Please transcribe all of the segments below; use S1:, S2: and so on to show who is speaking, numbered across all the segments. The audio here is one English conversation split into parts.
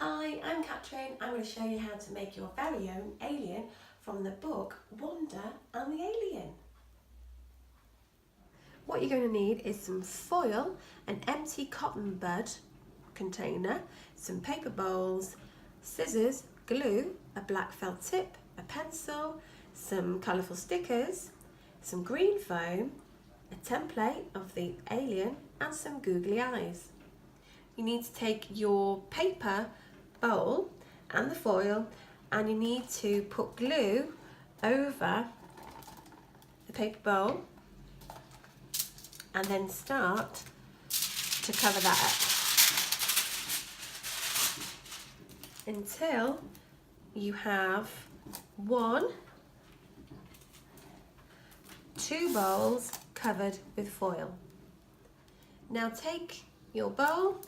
S1: Hi, I'm Catrin. I'm going to show you how to make your very own alien from the book Wanda and the Alien. What you're going to need is some foil, an empty cotton bud container, some paper bowls, scissors, glue, a black felt tip, a pencil, some colourful stickers, some green foam, a template of the alien and some googly eyes. You need to take your paper bowl and the foil and you need to put glue over the paper bowl and then start to cover that up until you have 2 bowls covered with foil. Now take your bowl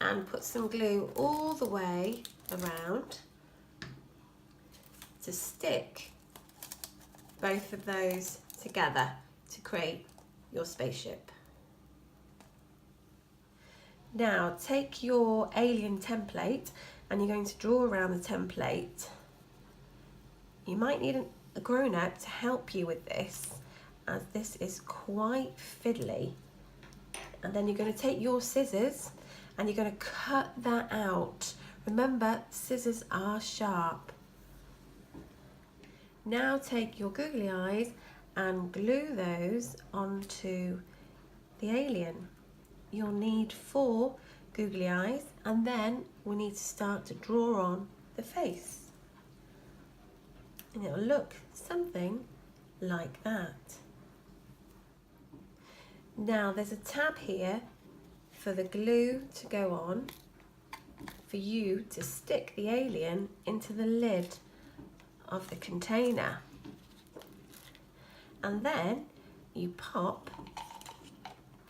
S1: and put some glue all the way around to stick both of those together to create your spaceship. Now take your alien template and you're going to draw around the template. You might need a grown-up to help you with this, as this is quite fiddly. And then you're going to take your scissors and you're going to cut that out. Remember, scissors are sharp. Now take your googly eyes and glue those onto the alien. You'll need 4 googly eyes and then we need to start to draw on the face. And it'll look something like that. Now there's a tab here for the glue to go on, for you to stick the alien into the lid of the container. And then you pop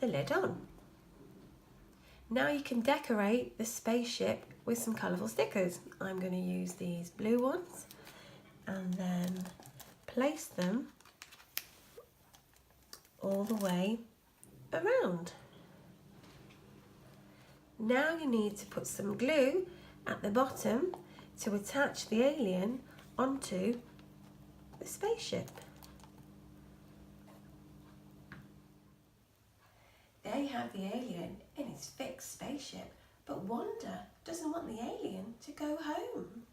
S1: the lid on. Now you can decorate the spaceship with some colourful stickers. I'm going to use these blue ones and then place them all the way around. Now you need to put some glue at the bottom to attach the alien onto the spaceship. There you have the alien in its fixed spaceship, but Wanda doesn't want the alien to go home.